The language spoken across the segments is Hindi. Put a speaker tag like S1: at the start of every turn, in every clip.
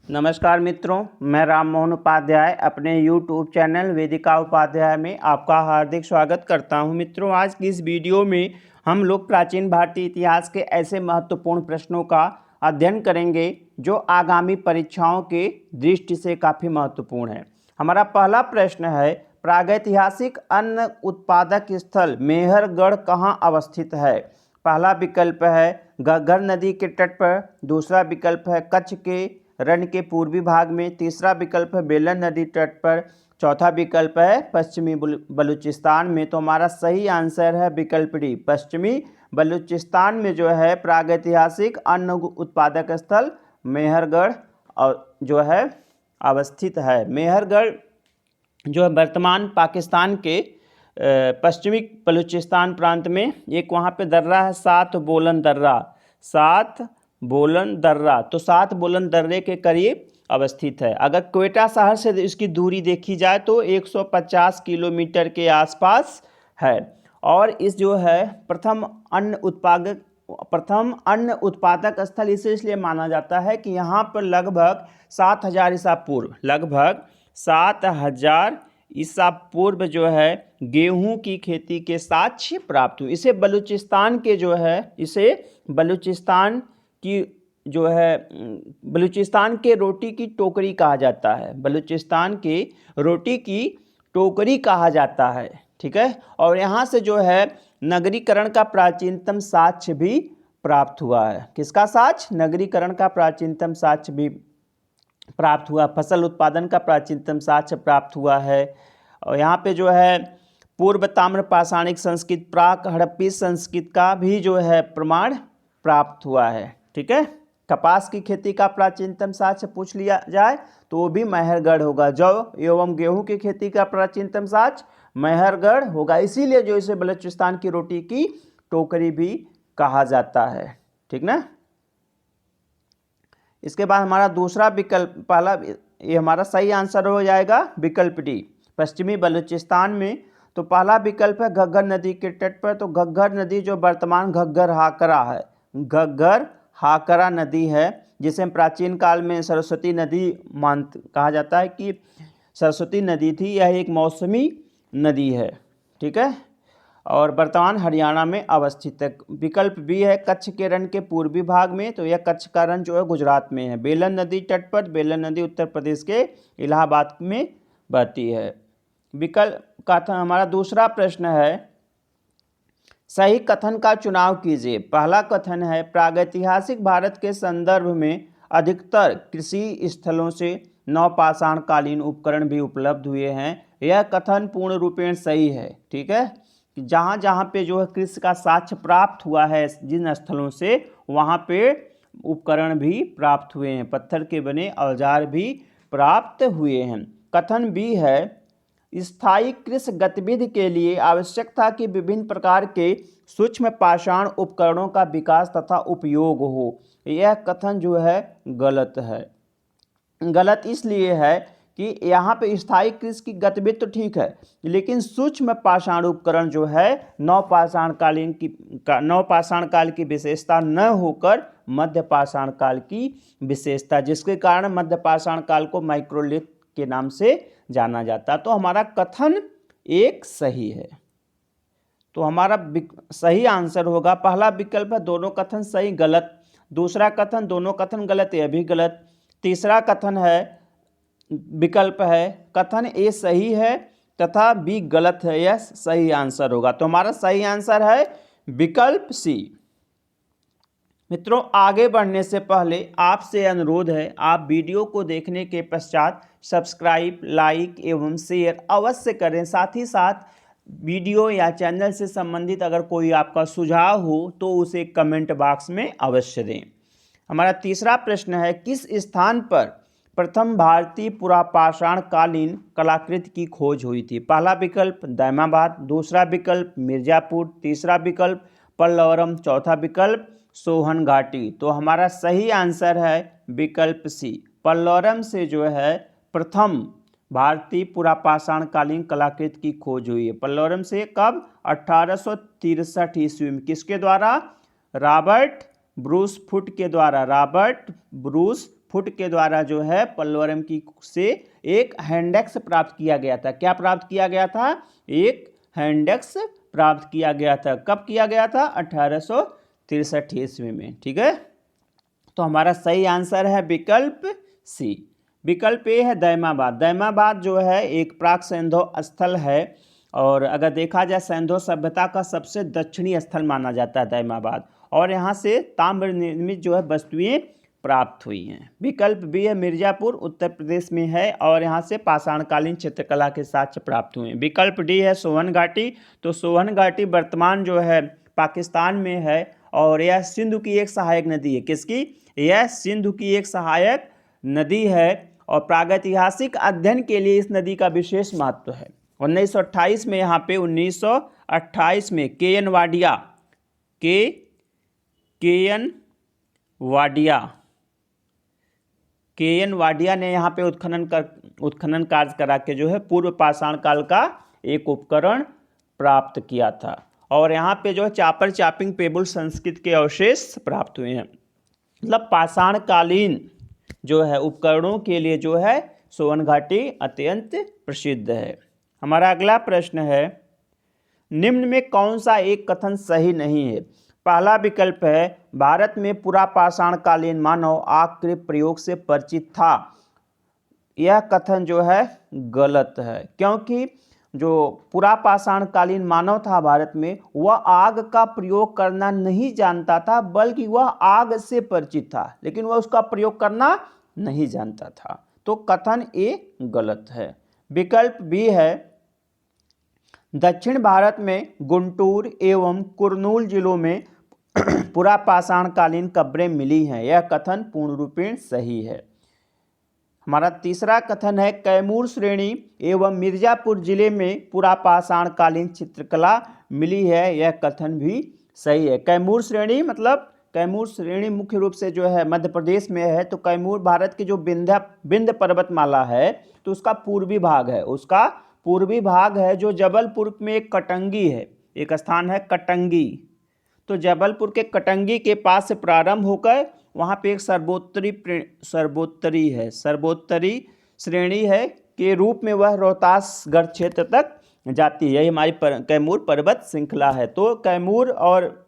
S1: नमस्कार मित्रों, मैं राम मोहन उपाध्याय अपने YouTube चैनल वेदिका उपाध्याय में आपका हार्दिक स्वागत करता हूं। मित्रों, आज की इस वीडियो में हम लोग प्राचीन भारतीय इतिहास के ऐसे महत्वपूर्ण प्रश्नों का अध्ययन करेंगे जो आगामी परीक्षाओं के दृष्टि से काफ़ी महत्वपूर्ण है। हमारा पहला प्रश्न है, प्रागैतिहासिक अन्न उत्पादक स्थल मेहरगढ़ कहाँ अवस्थित है? पहला विकल्प है घग्गर नदी के तट पर, दूसरा विकल्प है कच्छ के रण के पूर्वी भाग में, तीसरा विकल्प है बेलन नदी तट पर, चौथा विकल्प है पश्चिमी बलूचिस्तान में। तो हमारा सही आंसर है विकल्प डी, पश्चिमी बलूचिस्तान में जो है प्रागैतिहासिक अन्न उत्पादक स्थल मेहरगढ़ और जो है अवस्थित है। मेहरगढ़ जो है वर्तमान पाकिस्तान के पश्चिमी बलूचिस्तान प्रांत में एक वहाँ पे दर्रा है, सात बोलन दर्रा। तो सात बोलन दर्रे के करीब अवस्थित है। अगर क्वेटा शहर से इसकी दूरी देखी जाए तो 150 किलोमीटर के आसपास है। और इस जो है प्रथम अन्न उत्पादक स्थल इसे इसलिए माना जाता है कि यहाँ पर लगभग 7000 ईसा पूर्व जो है गेहूं की खेती के साक्ष्य प्राप्त हुए। इसे बलूचिस्तान के रोटी की टोकरी कहा जाता है। बलूचिस्तान के रोटी की टोकरी कहा जाता है, ठीक है। और यहाँ से जो है नगरीकरण का प्राचीनतम साक्ष्य भी प्राप्त हुआ है। किसका साक्ष्य? नगरीकरण का प्राचीनतम साक्ष्य भी प्राप्त हुआ, फसल उत्पादन का प्राचीनतम साक्ष्य प्राप्त हुआ है। और यहाँ पे जो है पूर्व ताम्र पाषाणिक संस्कृति, प्राक हड़प्पी संस्कृति का भी जो है प्रमाण प्राप्त हुआ है, ठीक है। कपास की खेती का प्राचीनतम साक्ष्य पूछ लिया जाए तो वो भी मेहरगढ़ होगा। जौ एवं गेहूं की खेती का प्राचीनतम साक्ष्य मेहरगढ़ होगा। इसीलिए जो इसे बलूचिस्तान की रोटी की टोकरी भी कहा जाता है, ठीक ना। इसके बाद हमारा दूसरा विकल्प, ये हमारा सही आंसर हो जाएगा विकल्प डी, पश्चिमी बलूचिस्तान में। तो पहला विकल्प है घग्गर नदी के तट पर। तो घग्गर नदी जो वर्तमान घग्गर हाकरा नदी है, जिसे हम प्राचीन काल में सरस्वती नदी कहा जाता है कि सरस्वती नदी थी। यह एक मौसमी नदी है, ठीक है, और वर्तमान हरियाणा में अवस्थित है। विकल्प बी है कच्छ के रण के पूर्वी भाग में। तो यह कच्छ का रण जो है गुजरात में है। बेलन नदी तट पर, बेलन नदी उत्तर प्रदेश के इलाहाबाद में बहती है। विकल्प का हमारा दूसरा प्रश्न है, सही कथन का चुनाव कीजिए। पहला कथन है प्रागैतिहासिक भारत के संदर्भ में अधिकतर कृषि स्थलों से नवपाषाण कालीन उपकरण भी उपलब्ध हुए हैं। यह कथन पूर्ण रूपेण सही है, ठीक है। जहाँ जहाँ पे जो है कृषि का साक्ष्य प्राप्त हुआ है जिन स्थलों से, वहाँ पे उपकरण भी प्राप्त हुए हैं, पत्थर के बने औजार भी प्राप्त हुए हैं। कथन बी है स्थायी कृषि गतिविधि के लिए आवश्यक था कि विभिन्न प्रकार के सूक्ष्म पाषाण उपकरणों का विकास तथा उपयोग हो। यह कथन जो है गलत है। गलत इसलिए है कि यहाँ पे स्थायी कृषि की गतिविधि तो ठीक है, लेकिन सूक्ष्म पाषाण उपकरण जो है नवपाषाण काल की विशेषता न होकर मध्य पाषाण काल की विशेषता, जिसके कारण मध्य पाषाण काल को माइक्रोलिथ के नाम से जाना जाता। तो हमारा कथन एक सही है। तो हमारा सही आंसर होगा पहला विकल्प है दोनों कथन सही, गलत। दूसरा कथन दोनों कथन गलत, यह भी गलत। तीसरा कथन है विकल्प है कथन ए सही है तथा बी गलत है, यह सही आंसर होगा। तो हमारा सही आंसर है विकल्प सी। मित्रों, आगे बढ़ने से पहले आपसे अनुरोध है, आप वीडियो को देखने के पश्चात सब्सक्राइब, लाइक एवं शेयर अवश्य करें। साथ ही साथ वीडियो या चैनल से संबंधित अगर कोई आपका सुझाव हो तो उसे कमेंट बॉक्स में अवश्य दें। हमारा तीसरा प्रश्न है, किस स्थान पर प्रथम भारतीय पुरापाषाण कालीन कलाकृति की खोज हुई थी? पहला विकल्प दैमाबाद, दूसरा विकल्प मिर्जापुर, तीसरा विकल्प पल्लवरम, चौथा विकल्प सोहन घाटी। तो हमारा सही आंसर है विकल्प सी, पल्लवरम से जो है प्रथम भारतीय पुरापाषाण कालीन कलाकृति की खोज हुई है। पल्लवरम से कब? 1863 ईस्वी में। किसके द्वारा? रॉबर्ट ब्रूस फुट के द्वारा। रॉबर्ट ब्रूस फुट के द्वारा जो है पल्लवरम की से एक हैंडेक्स प्राप्त किया गया था। क्या प्राप्त किया गया था? एक हैंडेक्स प्राप्त किया गया था। कब किया गया था? 1863 ईस्वी में। ठीक है, तो हमारा सही आंसर है विकल्प सी। विकल्प ए है दैमाबाद। दैमाबाद जो है एक प्राक सैंधव स्थल है, और अगर देखा जाए सैंधव सभ्यता का सबसे दक्षिणी स्थल माना जाता है दैमाबाद, और यहाँ से ताम्र निर्मित जो है वस्तुएं प्राप्त हुई हैं। विकल्प बी है मिर्जापुर, उत्तर प्रदेश में है, और यहाँ से पाषाणकालीन चित्रकला के साक्ष्य प्राप्त हुए हैं। विकल्प डी है सोवन घाटी। तो सोवन घाटी वर्तमान जो है पाकिस्तान में है, और यह सिंधु की एक सहायक नदी है। किसकी? यह सिंधु की एक सहायक नदी है, और प्रागैतिहासिक अध्ययन के लिए इस नदी का विशेष महत्व है। 1928 में यहाँ पे 1928 में के.एन. वाडिया ने यहाँ पे उत्खनन कार्य करा के जो है पूर्व पाषाण काल का एक उपकरण प्राप्त किया था, और यहाँ पे जो है चापर चापिंग पेबुल संस्कृत के अवशेष प्राप्त हुए हैं। मतलब पाषाणकालीन जो है उपकरणों के लिए जो है सोवन घाटी अत्यंत प्रसिद्ध है। हमारा अगला प्रश्न है, निम्न में कौन सा एक कथन सही नहीं है? पहला विकल्प है भारत में पुरा पाषाणकालीन मानव आग के प्रयोग से परिचित था। यह कथन जो है गलत है, क्योंकि जो पुरा पाषाणकालीन मानव था भारत में, वह आग का प्रयोग करना नहीं जानता था, बल्कि वह आग से परिचित था, लेकिन वह उसका प्रयोग करना नहीं जानता था। तो कथन ए गलत है। विकल्प बी है दक्षिण भारत में गुंटूर एवं कुर्नूल जिलों में पुरा पाषाणकालीन कब्रें मिली हैं। यह कथन पूर्ण रूपेण सही है। हमारा तीसरा कथन है कैमूर श्रेणी एवं मिर्जापुर जिले में पुरा पाषाणकालीन चित्रकला मिली है। यह कथन भी सही है। कैमूर श्रेणी मतलब कैमूर श्रेणी मुख्य रूप से जो है मध्य प्रदेश में है। तो कैमूर भारत की जो विंध्य पर्वतमाला है, तो उसका पूर्वी भाग है, जो जबलपुर में एक कटंगी है, एक स्थान है कटंगी। तो जबलपुर के कटंगी के पास से प्रारंभ होकर वहाँ पे एक सर्वोत्तरी श्रेणी है के रूप में वह रोहतासगढ़ क्षेत्र तक जाती है। यही हमारी कैमूर पर्वत श्रृंखला है। तो कैमूर और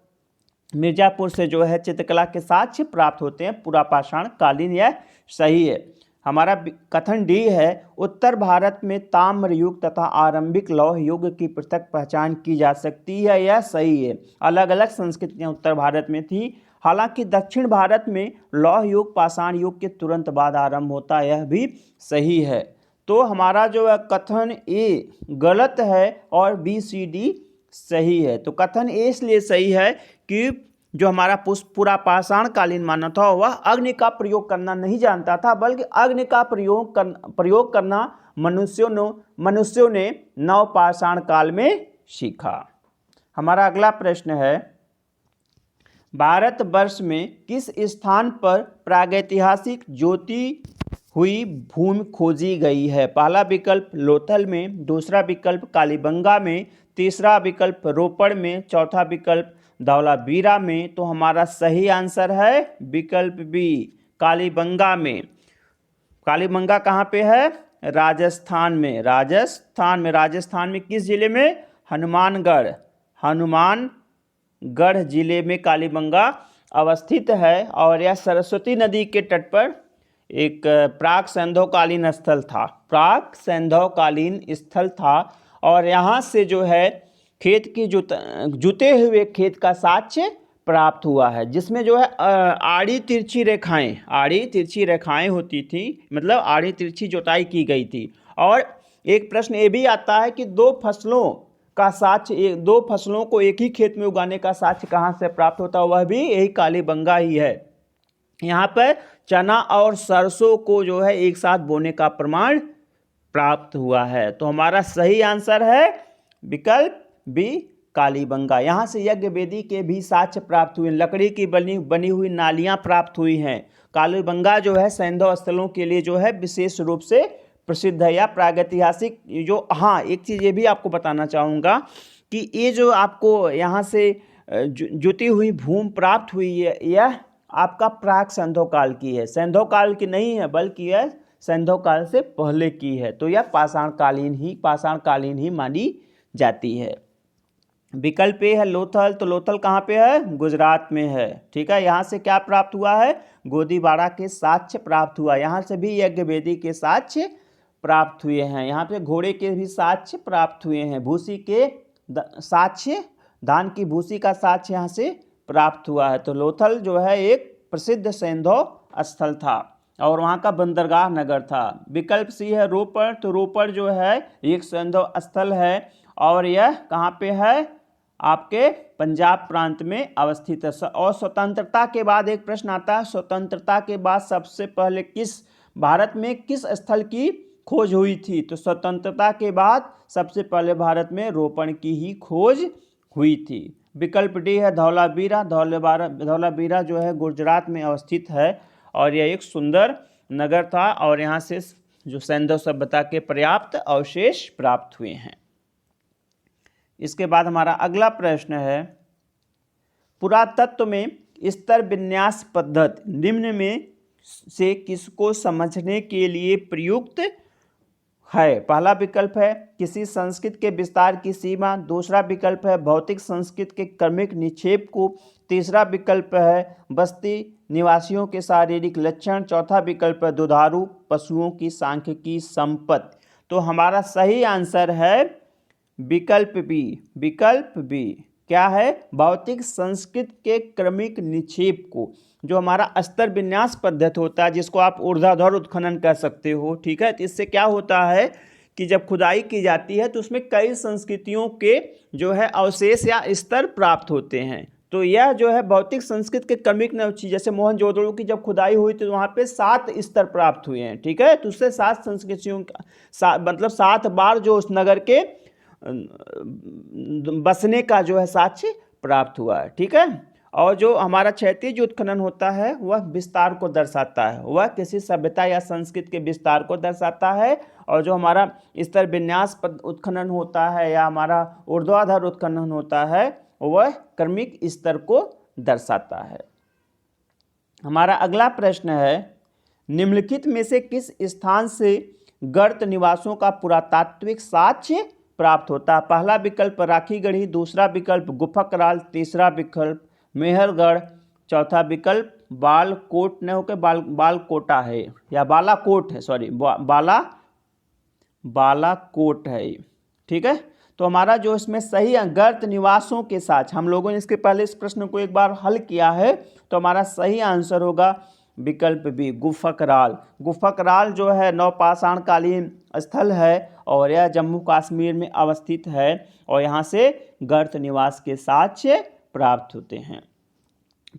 S1: मिर्जापुर से जो है चित्रकला के साक्ष्य प्राप्त होते हैं पुरा पाषाण कालीन। यह सही है। हमारा कथन डी है उत्तर भारत में ताम्र युग तथा आरंभिक लौह युग की पृथक पहचान की जा सकती है। यह सही है। अलग अलग संस्कृतियां उत्तर भारत में थी, हालांकि दक्षिण भारत में लौह युग पाषाण युग के तुरंत बाद आरंभ होता है। यह भी सही है। तो हमारा जो है कथन ए गलत है और बी सी डी सही है। तो कथन ए इसलिए सही है कि जो हमारा पुरा पाषाण कालीन मानव था वह अग्नि का प्रयोग करना नहीं जानता था, बल्कि अग्नि का प्रयोग करना मनुष्यों ने नव पाषाण काल में सीखा। हमारा अगला प्रश्न है भारतवर्ष में किस स्थान पर प्रागैतिहासिक ज्योति हुई भूमि खोजी गई है? पहला विकल्प लोथल में, दूसरा विकल्प कालीबंगा में, तीसरा विकल्प रोपड़ में, चौथा विकल्प धौलावीरा में। तो हमारा सही आंसर है विकल्प बी कालीबंगा में। कालीबंगा कहाँ पे है? राजस्थान में। राजस्थान में किस जिले में? हनुमानगढ़ जिले में कालीबंगा अवस्थित है, और यह सरस्वती नदी के तट पर एक प्राक सैंधवकालीन स्थल था। और यहाँ से जो है खेत की जुते हुए खेत का साक्ष्य प्राप्त हुआ है, जिसमें जो है आड़ी तिरछी रेखाएं होती थी, मतलब आड़ी तिरछी जुताई की गई थी। और एक प्रश्न ये भी आता है कि दो फसलों को एक ही खेत में उगाने का साक्ष्य कहाँ से प्राप्त होता है? वह भी यही कालीबंगा ही है। यहाँ पर चना और सरसों को जो है एक साथ बोने का प्रमाण प्राप्त हुआ है। तो हमारा सही आंसर है विकल्प बी कालीबंगा। यहाँ से यज्ञ वेदी के भी साक्ष्य प्राप्त हुए, लकड़ी की बनी हुई नालियाँ प्राप्त हुई हैं। कालीबंगा जो है सैंधव स्थलों के लिए जो है विशेष रूप से प्रसिद्ध है। या प्रागैतिहासिक जो, हाँ एक चीज़ ये भी आपको बताना चाहूँगा कि ये जो आपको यहाँ से जुती हुई भूमि प्राप्त हुई है, यह आपका प्राक सैंधव काल की है, सैंधव काल की नहीं है बल्कि यह सैंधव काल से पहले की है, तो यह पाषाण कालीन ही मानी जाती है। विकल्प ए है लोथल, तो लोथल कहाँ पे है? गुजरात में है। ठीक है, यहाँ से क्या प्राप्त हुआ है? गोदीबाड़ा के साक्ष्य प्राप्त हुआ। यहाँ से भी यज्ञवेदी के साक्ष्य प्राप्त हुए हैं। यहाँ पे घोड़े के भी साक्ष्य प्राप्त हुए हैं। भूसी के साक्ष्य, धान की भूसी का साक्ष्य यहाँ से प्राप्त हुआ है। तो लोथल जो है एक प्रसिद्ध सैंधव स्थल था और वहाँ का बंदरगाह नगर था। विकल्प सी है रोपड़, तो रोपड़ जो है एक सैंधव स्थल है और यह कहाँ पे है? आपके पंजाब प्रांत में अवस्थित है। और स्वतंत्रता के बाद एक प्रश्न आता है, स्वतंत्रता के बाद सबसे पहले भारत में किस स्थल की खोज हुई थी? तो स्वतंत्रता के बाद सबसे पहले भारत में रोपड़ की ही खोज हुई थी। विकल्प डी है धौलावीरा, धौलावीरा जो है गुजरात में अवस्थित है और यह एक सुंदर नगर था और यहाँ से जो सैंधव सभ्यता के पर्याप्त अवशेष प्राप्त हुए हैं। इसके बाद हमारा अगला प्रश्न है, पुरातत्व में स्तर विन्यास पद्धति निम्न में से किसको समझने के लिए प्रयुक्त है? पहला विकल्प है किसी संस्कृति के विस्तार की सीमा, दूसरा विकल्प है भौतिक संस्कृति के क्रमिक निक्षेप को, तीसरा विकल्प है बस्ती निवासियों के शारीरिक लक्षण, चौथा विकल्प है दुधारू पशुओं की सांख्यिकी संपत्ति। तो हमारा सही आंसर है विकल्प बी। विकल्प बी क्या है? भौतिक संस्कृति के क्रमिक निक्षेप को, जो हमारा स्तर विन्यास पद्धति होता है जिसको आप ऊर्ध्वाधर उत्खनन कह सकते हो। ठीक है, तो इससे क्या होता है कि जब खुदाई की जाती है तो उसमें कई संस्कृतियों के जो है अवशेष या स्तर प्राप्त होते हैं। तो यह जो है भौतिक संस्कृति के क्रमिक नवची, जैसे मोहनजोदड़ो की जब खुदाई हुई तो वहाँ पे 7 स्तर प्राप्त हुए हैं। ठीक है, तो उससे 7 संस्कृतियों का मतलब 7 बार जो उस नगर के बसने का जो है साक्ष्य प्राप्त हुआ है। ठीक है, और जो हमारा क्षैतिज उत्खनन होता है वह विस्तार को दर्शाता है, वह किसी सभ्यता या संस्कृति के विस्तार को दर्शाता है, और जो हमारा स्तर विन्यास उत्खनन होता है या हमारा ऊर्ध्वाधर उत्खनन होता है वह क्रमिक स्तर को दर्शाता है। हमारा अगला प्रश्न है, निम्नलिखित में से किस स्थान से गर्त निवासों का पुरातात्विक साक्ष्य प्राप्त होता है? पहला विकल्प राखीगढ़ी, दूसरा विकल्प गुफकराल, तीसरा विकल्प मेहरगढ़, चौथा विकल्प बालकोट न होकर बालकोटा है या बालाकोट है, सॉरी बालाकोट है। ठीक है, तो हमारा जो इसमें सही गर्त निवासों के साथ, हम लोगों ने इसके पहले इस प्रश्न को एक बार हल किया है, तो हमारा सही आंसर होगा विकल्प बी गुफकराल। गुफकराल जो है नवपाषाण कालीन स्थल है और यह जम्मू कश्मीर में अवस्थित है और यहाँ से गर्त निवास के साक्ष्य प्राप्त होते हैं।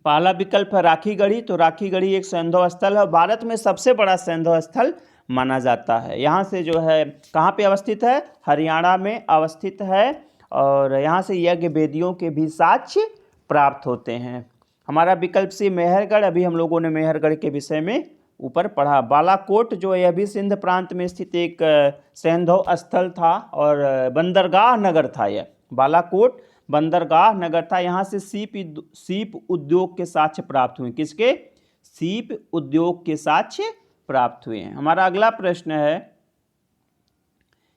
S1: पहला विकल्प है राखीगढ़ी, तो राखीगढ़ी एक सैंधव स्थल है, भारत में सबसे बड़ा सैंधव स्थल माना जाता है। यहाँ से जो है कहाँ पे अवस्थित है? हरियाणा में अवस्थित है और यहाँ से यज्ञ वेदियों के भी साक्ष्य प्राप्त होते हैं। हमारा विकल्प सी मेहरगढ़, अभी हम लोगों ने मेहरगढ़ के विषय में ऊपर पढ़ा। बालाकोट जो है यह भी सिंध प्रांत में स्थित एक सैंधव स्थल था और बंदरगाह नगर था। यह बालाकोट बंदरगाह नगर था। यहाँ से सीप उद्योग के साक्ष्य प्राप्त हुए। किसके? सीप उद्योग के साक्ष्य प्राप्त हुए हैं। हमारा अगला प्रश्न है,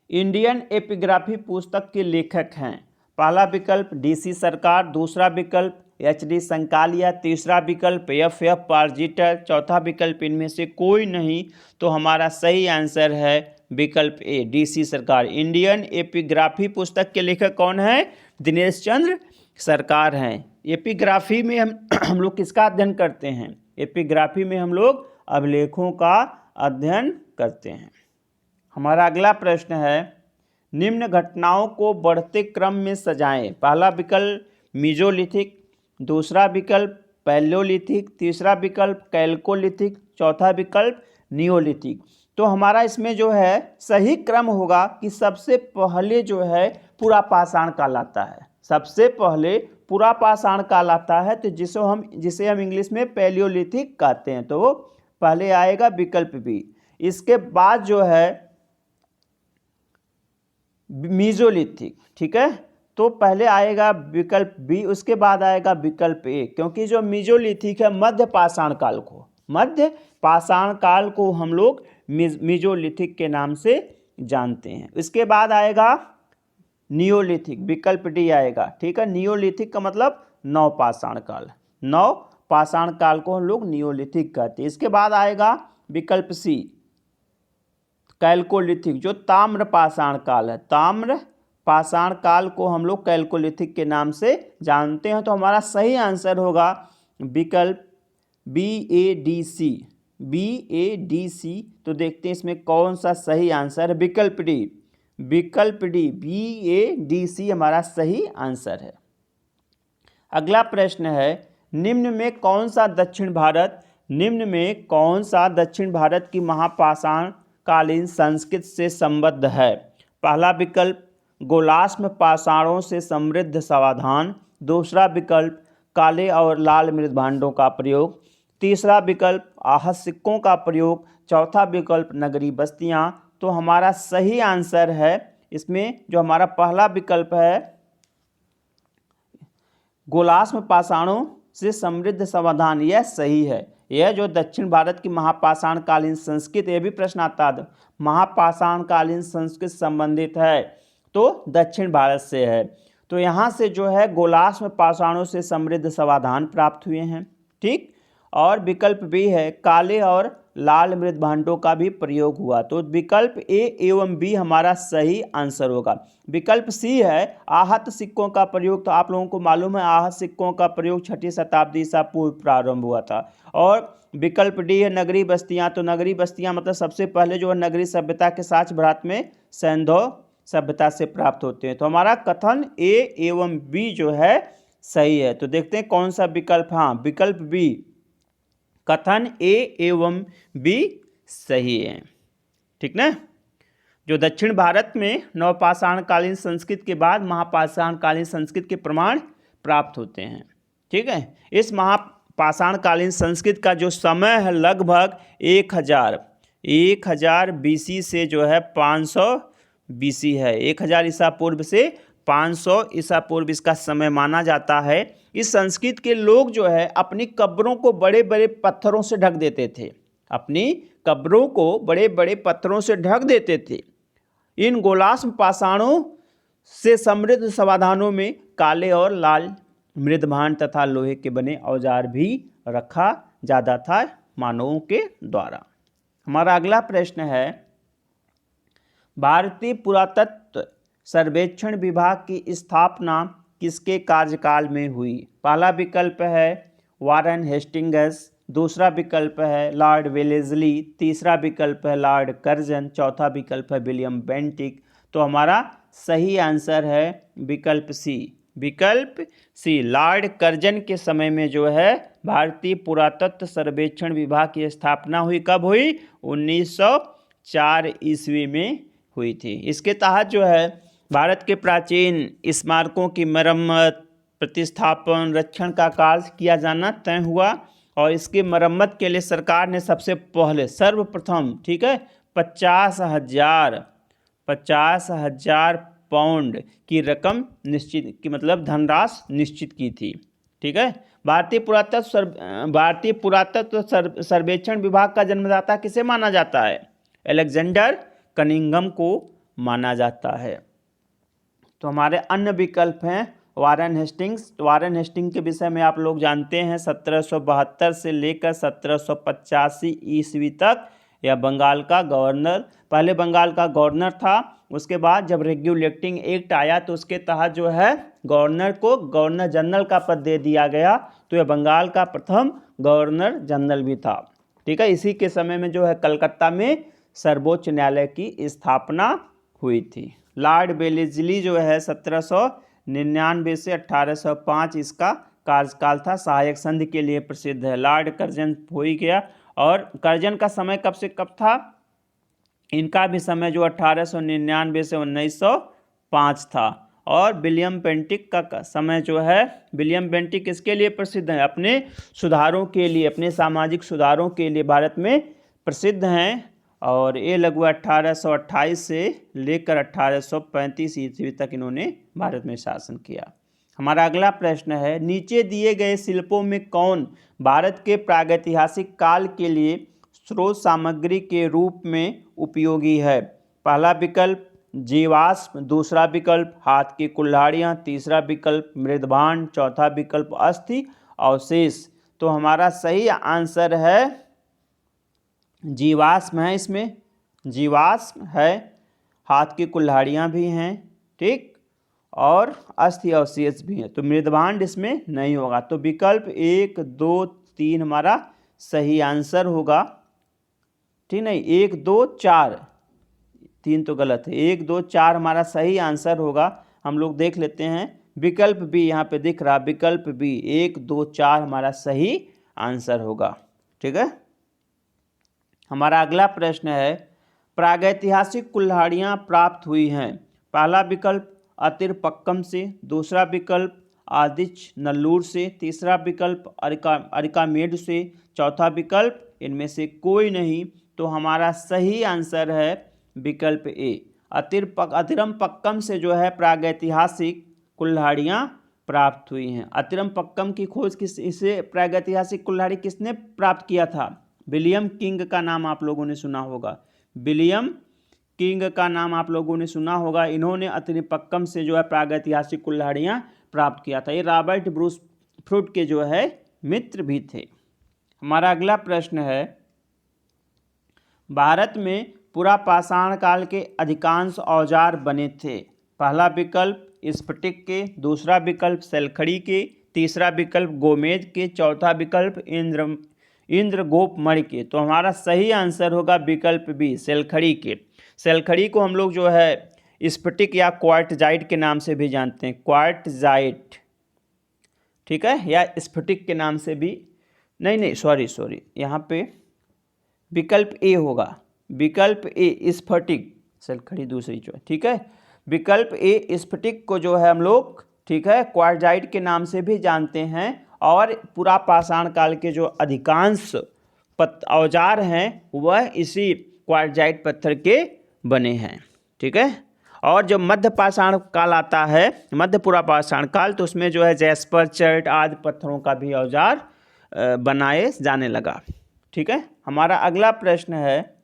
S1: इंडियन एपिग्राफी पुस्तक के लेखक हैं। पहला विकल्प DC सरकार, दूसरा विकल्प HD संकालिया, तीसरा विकल्प FF पार्जिटर, चौथा विकल्प इनमें से कोई नहीं। तो हमारा सही आंसर है विकल्प ए DC सरकार। इंडियन एपिग्राफी पुस्तक के लेखक कौन है? दिनेश चंद्र सरकार हैं। एपिग्राफी में हम लोग किसका अध्ययन करते हैं? एपिग्राफी में हम लोग अभिलेखों का अध्ययन करते हैं। हमारा अगला प्रश्न है, निम्न घटनाओं को बढ़ते क्रम में सजाएं। पहला विकल्प मीजोलिथिक, दूसरा विकल्प पैलियोलिथिक, तीसरा विकल्प कैल्कोलिथिक, चौथा विकल्प नियोलिथिक। तो हमारा इसमें जो है सही क्रम होगा कि सबसे पहले जो है पुरापाषाण काल आता है। सबसे पहले पुरापाषाण काल आता है, तो जिसे हम इंग्लिश में पैलियोलिथिक कहते हैं, तो वो पहले आएगा विकल्प बी। इसके बाद जो है मीजोलिथिक। ठीक है, तो पहले आएगा विकल्प बी, उसके बाद आएगा विकल्प ए, क्योंकि जो मीजोलिथिक है मध्य पाषाण काल को हम लोग मीजोलिथिक के नाम से जानते हैं। इसके बाद आएगा नियोलिथिक, विकल्प डी आएगा, ठीक है। नियोलिथिक का मतलब नवपाषाण काल को हम लोग नियोलिथिक कहते हैं। इसके बाद आएगा विकल्प सी, कैल्कोलिथिक, जो ताम्रपाषाण काल है, ताम्रपाषाण काल को हम लोग कैल्कोलिथिक के नाम से जानते हैं। तो हमारा सही आंसर होगा विकल्प BADC। तो देखते हैं इसमें कौन सा सही आंसर है। विकल्प डी BADC हमारा सही आंसर है। अगला प्रश्न है, निम्न में कौन सा दक्षिण भारत की महापाषाण कालीन संस्कृति से संबद्ध है। पहला विकल्प गोलाश्म पाषाणों से समृद्ध समाधान, दूसरा विकल्प काले और लाल मृदभांडों का प्रयोग, तीसरा विकल्प आहत सिक्कों का प्रयोग, चौथा विकल्प नगरीय बस्तियां। तो हमारा सही आंसर है इसमें जो हमारा पहला विकल्प है गोलाश्म पाषाणों से समृद्ध समाधान, यह सही है। यह जो दक्षिण भारत की महापाषाण कालीन संस्कृति, यह भी प्रश्न आता है, महापाषाण कालीन संस्कृति संबंधित है तो दक्षिण भारत से है। तो यहाँ से जो है गोलाश्म पाषाणों से समृद्ध समाधान प्राप्त हुए हैं, ठीक। और विकल्प बी है काले और लाल मृदभांडों का भी प्रयोग हुआ। तो विकल्प ए एवं बी हमारा सही आंसर होगा। विकल्प सी है आहत सिक्कों का प्रयोग। तो आप लोगों को मालूम है आहत सिक्कों का प्रयोग 6ठी शताब्दी ईसा पूर्व प्रारंभ हुआ था। और विकल्प डी है नगरीय बस्तियां। तो नगरीय बस्तियां मतलब सबसे पहले जो है नगरीय सभ्यता के साक्ष्य भारत में सैंधव सभ्यता से प्राप्त होते हैं। तो हमारा कथन ए एवं बी जो है सही है। तो देखते हैं कौन सा विकल्प, हाँ विकल्प बी, कथन ए एवं बी सही है, ठीक ना। जो दक्षिण भारत में नवपाषाण कालीन संस्कृति के बाद महापाषाण कालीन संस्कृति के प्रमाण प्राप्त होते हैं, ठीक है। इस महापाषाण कालीन संस्कृति का जो समय है लगभग 1000 BC से जो है 500 BC है। 1000 ईसा पूर्व से 500 ईसा पूर्व इसका समय माना जाता है। इस संस्कृति के लोग जो है अपनी कब्रों को बड़े बड़े पत्थरों से ढक देते थे। इन गोलाश्म पाषाणों से समृद्ध समाधानों में काले और लाल मृदभांड तथा लोहे के बने औजार भी रखा जाता था मानवों के द्वारा। हमारा अगला प्रश्न है, भारतीय पुरातत्व सर्वेक्षण विभाग की स्थापना किसके कार्यकाल में हुई। पहला विकल्प है वारन हेस्टिंग्स, दूसरा विकल्प है लॉर्ड वेलेस्ली, तीसरा विकल्प है लॉर्ड कर्जन, चौथा विकल्प है विलियम बेंटिक। तो हमारा सही आंसर है विकल्प सी, लॉर्ड कर्जन के समय में जो है भारतीय पुरातत्व सर्वेक्षण विभाग की स्थापना हुई। कब हुई? 1904 ईस्वी में हुई थी। इसके तहत जो है भारत के प्राचीन स्मारकों की मरम्मत, प्रतिस्थापन, रक्षण का कार्य किया जाना तय हुआ और इसकी मरम्मत के लिए सरकार ने सबसे पहले सर्वप्रथम, ठीक है, 50,000 पाउंड की रकम निश्चित की, मतलब धनराशि निश्चित की थी, ठीक है। भारतीय पुरातत्व सर्वेक्षण विभाग का जन्मदाता किसे माना जाता है? अलेक्जेंडर कनिंघम को माना जाता है। तो हमारे अन्य विकल्प हैं वारन हेस्टिंग्स। वारन हेस्टिंग्स के विषय में आप लोग जानते हैं 1772 से लेकर 1785 ईस्वी तक यह बंगाल का गवर्नर, पहले बंगाल का गवर्नर था। उसके बाद जब रेगुलेटिंग एक्ट आया तो उसके तहत जो है गवर्नर को गवर्नर जनरल का पद दे दिया गया। तो यह बंगाल का प्रथम गवर्नर जनरल भी था, ठीक है। इसी के समय में जो है कलकत्ता में सर्वोच्च न्यायालय की स्थापना हुई थी। लॉर्ड वेलेस्ली जो है 1799 से 1805 इसका कार्यकाल था, सहायक संधि के लिए प्रसिद्ध है। लॉर्ड कर्जन हो ही गया, और कर्जन का समय कब से कब था? इनका भी समय जो 1899 से 1905 था। और विलियम बेंटिक का समय जो है, विलियम बेंटिक इसके लिए प्रसिद्ध है, अपने सुधारों के लिए, अपने सामाजिक सुधारों के लिए भारत में प्रसिद्ध हैं। और ये लगभग 1828 से लेकर 1835 ईस्वी तक इन्होंने भारत में शासन किया। हमारा अगला प्रश्न है, नीचे दिए गए शिल्पों में कौन भारत के प्रागैतिहासिक काल के लिए स्रोत सामग्री के रूप में उपयोगी है? पहला विकल्प जीवाश्म, दूसरा विकल्प हाथ की कुल्हाड़ियाँ, तीसरा विकल्प मृदभांड, चौथा विकल्प अस्थि अवशेष। तो हमारा सही आंसर है जीवाश्म है। इसमें जीवाश्म है, हाथ की कुल्हाड़ियाँ भी हैं, ठीक, और अस्थि अवशेष भी हैं। तो मृदभांड इसमें नहीं होगा। तो विकल्प 1, 2, 3 हमारा सही आंसर होगा, ठीक नहीं, 1, 2, 4, 3 तो गलत है, 1, 2, 4 हमारा सही आंसर होगा। हम लोग देख लेते हैं, विकल्प बी यहाँ पे दिख रहा, विकल्प बी 1, 2, 4 हमारा सही आंसर होगा, ठीक है। हमारा अगला प्रश्न है, प्रागैतिहासिक कुल्हाड़ियाँ प्राप्त हुई हैं। पहला विकल्प अतिरपक्कम से, दूसरा विकल्प आदिच नल्लूर से, तीसरा विकल्प अरिकामेड से, चौथा विकल्प इनमें से कोई नहीं। तो हमारा सही आंसर है विकल्प ए, अतिरमपक्कम से जो है प्रागैतिहासिक कुल्हाड़ियाँ प्राप्त हुई हैं। अतिरमपक्कम की खोज इसे प्रागैतिहासिक कुल्हाड़ी किसने प्राप्त किया था? विलियम किंग का नाम आप लोगों ने सुना होगा, विलियम किंग का नाम आप लोगों ने सुना होगा। इन्होंने अतिरमपक्कम से जो है प्रागैतिहासिक कुल्हाड़ियाँ प्राप्त किया था। ये रॉबर्ट ब्रूस फ्रूट के जो है मित्र भी थे। हमारा अगला प्रश्न है, भारत में पुरापाषाण काल के अधिकांश औजार बने थे। पहला विकल्प स्फटिक के, दूसरा विकल्प सलखड़ी के, तीसरा विकल्प गोमेज के, चौथा विकल्प इंद्रगोप मणि के। तो हमारा सही आंसर होगा विकल्प बी, सलखड़ी के। सलखड़ी को हम लोग जो है स्फटिक या क्वार्टजाइट के नाम से भी जानते हैं, क्वार्टजाइट, ठीक है, या स्फटिक के नाम से भी, नहीं सॉरी यहाँ पे विकल्प ए होगा, विकल्प ए स्फटिक, सलखड़ी दूसरी जो है, ठीक है। विकल्प ए स्फटिक को जो है हम लोग, ठीक है, क्वार्टजाइट के नाम से भी जानते हैं। और पुरापाषाण काल के जो अधिकांश औजार हैं वह इसी क्वार्टजाइट पत्थर के बने हैं, ठीक है। और जब मध्य पाषाण काल आता है, मध्य पुरापाषाण काल, तो उसमें जो है जैस्पर, चर्ट आदि पत्थरों का भी औजार बनाए जाने लगा, ठीक है। हमारा अगला प्रश्न है,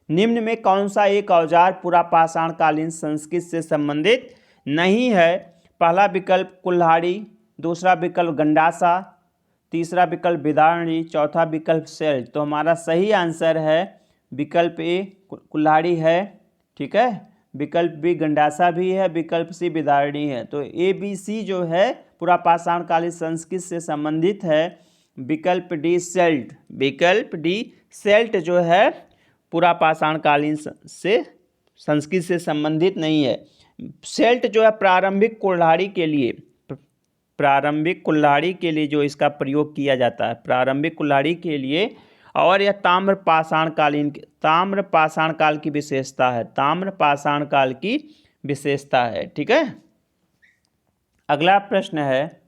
S1: निम्न में कौन सा एक औजार पुरापाषाण कालीन संस्कृति से संबंधित नहीं है? पहला विकल्प कुल्हाड़ी, दूसरा विकल्प गंडासा, तीसरा विकल्प बिदारणी, चौथा विकल्प सेल्ट। तो हमारा सही आंसर है विकल्प ए कुल्हाड़ी है, ठीक है, विकल्प बी गंडासा भी है, विकल्प सी बिदारणी है। तो ए बी सी जो है पुरापाषाण कालीन संस्कृति से संबंधित है। विकल्प डी सेल्ट, विकल्प डी सेल्ट जो है पुरापाषाण कालीन से संस्कृति से संबंधित नहीं है। सेल्ट जो है प्रारंभिक कुल्हाड़ी के लिए जो इसका प्रयोग किया जाता है, प्रारंभिक कुल्हाड़ी के लिए, और यह ताम्रपाषाण काल की विशेषता है, ताम्रपाषाण काल की विशेषता है, ठीक है। अगला प्रश्न है,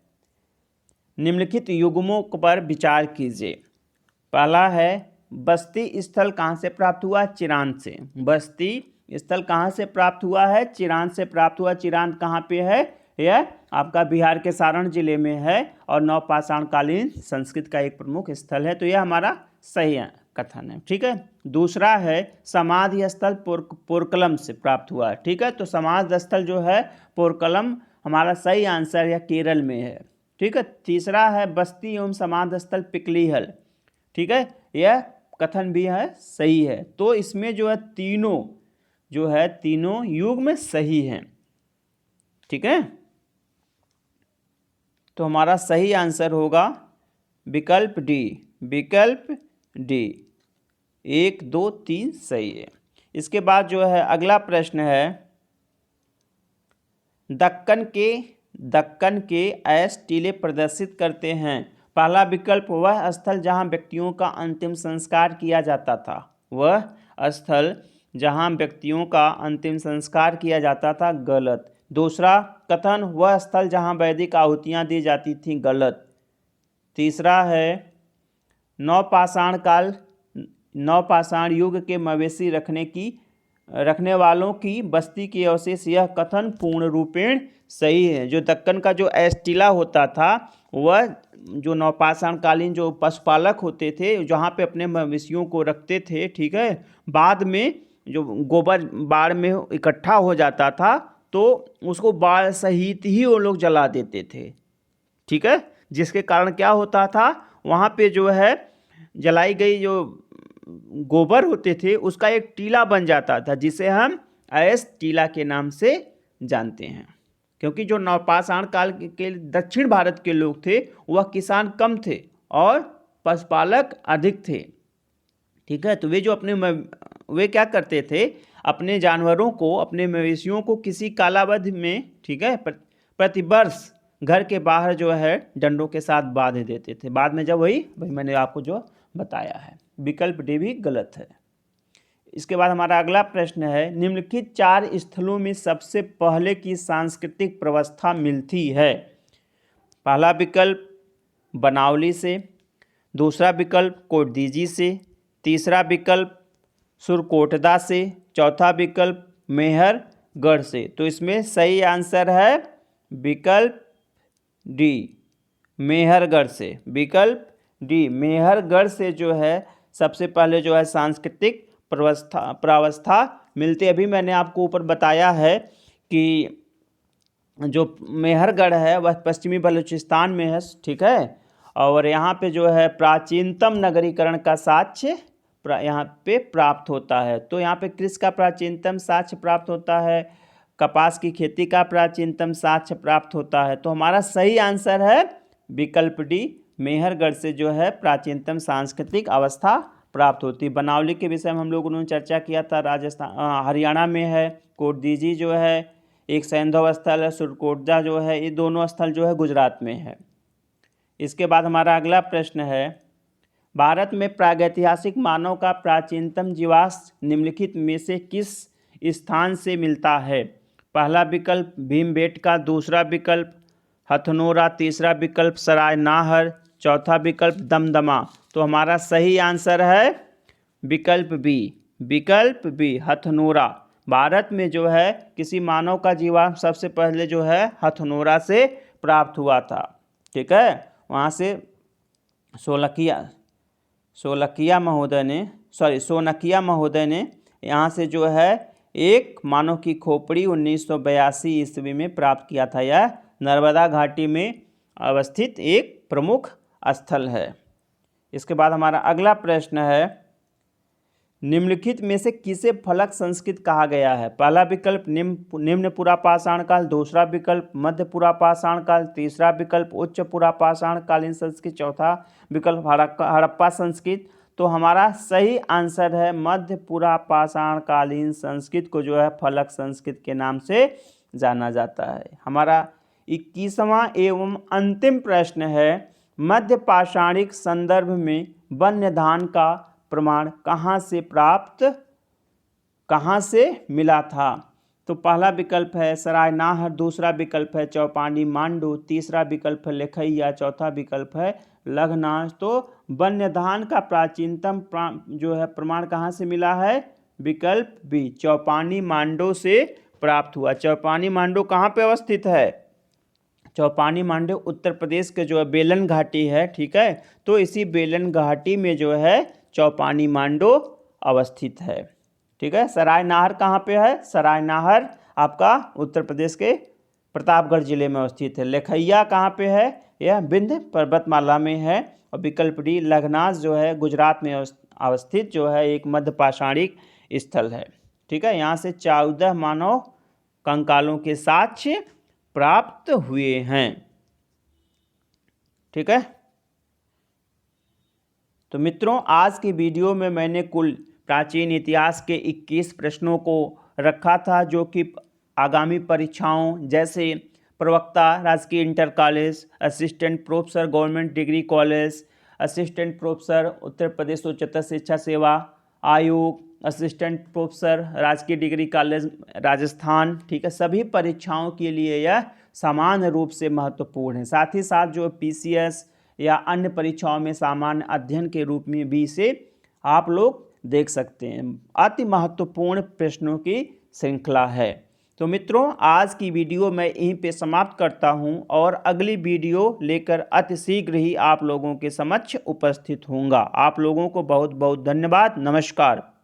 S1: निम्नलिखित युग्मों पर विचार कीजिए। पहला है, बस्ती स्थल कहाँ से प्राप्त हुआ? चिरांद से। बस्ती स्थल कहाँ से प्राप्त हुआ है? चिरांद से प्राप्त हुआ। चिरांद कहाँ पे है? यह आपका बिहार के सारण जिले में है और नवपाषाण कालीन संस्कृति का एक प्रमुख स्थल है। तो यह हमारा सही कथन है, ठीक है। दूसरा है, समाधि स्थल पोरकलम से प्राप्त हुआ, ठीक है। तो समाधि स्थल जो है पोरकलम हमारा सही आंसर या केरल में है, ठीक है। तीसरा है, बस्ती एवं समाधि स्थल पिकलीहल, ठीक है, यह कथन भी है, सही है। तो इसमें जो है तीनों युग में सही हैं, ठीक है। तो हमारा सही आंसर होगा विकल्प डी, विकल्प डी 1, 2, 3 सही है। इसके बाद जो है अगला प्रश्न है, दक्कन के ऐश टीले प्रदर्शित करते हैं। पहला विकल्प, वह स्थल जहां व्यक्तियों का अंतिम संस्कार किया जाता था, वह स्थल जहां व्यक्तियों का अंतिम संस्कार किया जाता था, गलत। दूसरा कथन, वह स्थल जहां वैदिक आहुतियां दी जाती थीं, गलत। तीसरा है, नवपाषाण युग के मवेशी रखने वालों की बस्ती के अवशेष, यह कथन पूर्ण रूपेण सही है। जो दक्कन का जो एस्टिला होता था, वह जो नवपाषाण कालीन जो पशुपालक होते थे, जहाँ पे अपने मवेशियों को रखते थे, ठीक है, बाद में जो गोबर बाढ़ में इकट्ठा हो जाता था तो उसको बाढ़ सहित ही वो लोग जला देते थे, ठीक है, जिसके कारण क्या होता था, वहाँ पे जो है जलाई गई जो गोबर होते थे उसका एक टीला बन जाता था, जिसे हम अयस्क टीला के नाम से जानते हैं। क्योंकि जो नवपाषाण काल के दक्षिण भारत के लोग थे वह किसान कम थे और पशुपालक अधिक थे, ठीक है। तो वे क्या करते थे, अपने जानवरों को, अपने मवेशियों को किसी कालावधि में, ठीक है, प्रतिवर्ष घर के बाहर जो है डंडों के साथ बांध देते थे। बाद में जब वही मैंने आपको जो बताया है, विकल्प डी भी गलत है। इसके बाद हमारा अगला प्रश्न है, निम्नलिखित 4 स्थलों में सबसे पहले की सांस्कृतिक व्यवस्था मिलती है। पहला विकल्प बनावली से, दूसरा विकल्प कोटदीजी से, तीसरा विकल्प सुरकोटदा से, चौथा विकल्प मेहरगढ़ से। तो इसमें सही आंसर है विकल्प डी, मेहरगढ़ से। विकल्प डी, मेहरगढ़ से जो है सबसे पहले जो है सांस्कृतिक प्रावस्था मिलती है। अभी मैंने आपको ऊपर बताया है कि जो मेहरगढ़ है वह पश्चिमी बलूचिस्तान में है, ठीक है, और यहाँ पे जो है प्राचीनतम नगरीकरण का साक्ष्य यहाँ पे प्राप्त होता है। तो यहाँ पे कृषि का प्राचीनतम साक्ष्य प्राप्त होता है, कपास की खेती का प्राचीनतम साक्ष्य प्राप्त होता है। तो हमारा सही आंसर है विकल्प डी, मेहरगढ़ से जो है प्राचीनतम सांस्कृतिक अवस्था प्राप्त होती है। बनावली के विषय में हम लोगों ने चर्चा किया था, राजस्थान हरियाणा में है। कोटदीजी जो है एक सैंधव स्थल है, सुरकोटदा जो है, ये दोनों स्थल जो है गुजरात में है। इसके बाद हमारा अगला प्रश्न है, भारत में प्रागैतिहासिक मानव का प्राचीनतम जीवाश्म निम्नलिखित में से किस स्थान से मिलता है। पहला विकल्प भीमबेटका, दूसरा विकल्प हथनोरा, तीसरा विकल्प सरायनाहर, चौथा विकल्प दमदमा। तो हमारा सही आंसर है विकल्प बी, विकल्प बी हथनोरा। भारत में जो है किसी मानव का जीवाश्म सबसे पहले जो है हथनोरा से प्राप्त हुआ था, ठीक है। वहाँ से सोनकिया महोदय ने यहाँ से जो है एक मानव की खोपड़ी 1982 ईस्वी में प्राप्त किया था। यह नर्मदा घाटी में अवस्थित एक प्रमुख स्थल है। इसके बाद हमारा अगला प्रश्न है, निम्नलिखित में से किसे फलक संस्कृत कहा गया है। पहला विकल्प निम्न पुरापाषाण काल, दूसरा विकल्प मध्य पुरापाषाण काल, तीसरा विकल्प उच्च पुरापाषाण कालीन संस्कृत, चौथा विकल्प हड़प्पा संस्कृत। तो हमारा सही आंसर है मध्य पुरापाषाण कालीन संस्कृत को जो है फलक संस्कृत के नाम से जाना जाता है। हमारा 21वां एवं अंतिम प्रश्न है, मध्य पाषाणिक संदर्भ में वन्य धान का प्रमाण कहाँ से मिला था। तो पहला विकल्प है सरायनाहर, दूसरा विकल्प है चौपानी मांडू, तीसरा विकल्प है लेखैया, चौथा विकल्प है लघनाश। तो वन्य धान का प्राचीनतम जो है प्रमाण कहाँ से मिला है, विकल्प बी, चौपानी मांडू से प्राप्त हुआ। चौपानी मांडू कहाँ पे अवस्थित है, चौपानी मांडू उत्तर प्रदेश के जो है बेलन घाटी है, ठीक है। तो इसी बेलन घाटी में जो है चौपानी मांडू अवस्थित है, ठीक है। सरायनाहर कहाँ पे है, सरायनाहर आपका उत्तर प्रदेश के प्रतापगढ़ जिले में अवस्थित है। लेखैया कहाँ पे है, यह विंध्य पर्वतमाला में है। और विकल्प डी लघनाश जो है गुजरात में अवस्थित जो है एक मध्य पाषाणिक स्थल है, ठीक है। यहाँ से 14 मानव कंकालों के साक्ष्य प्राप्त हुए हैं, ठीक है। तो मित्रों, आज की वीडियो में मैंने कुल प्राचीन इतिहास के 21 प्रश्नों को रखा था, जो कि आगामी परीक्षाओं जैसे प्रवक्ता राजकीय inter college, assistant professor government degree college, assistant professor Uttar Pradesh उच्चतर शिक्षा सेवा आयोग, असिस्टेंट प्रोफेसर राजकीय डिग्री कॉलेज राजस्थान, ठीक है, सभी परीक्षाओं के लिए यह समान रूप से महत्वपूर्ण है। साथ ही साथ जो PCS या अन्य परीक्षाओं में सामान्य अध्ययन के रूप में भी इसे आप लोग देख सकते हैं। अति महत्वपूर्ण प्रश्नों की श्रृंखला है। तो मित्रों, आज की वीडियो मैं यहीं पे समाप्त करता हूं और अगली वीडियो लेकर अति शीघ्र ही आप लोगों के समक्ष उपस्थित होऊंगा। आप लोगों को बहुत बहुत धन्यवाद। नमस्कार।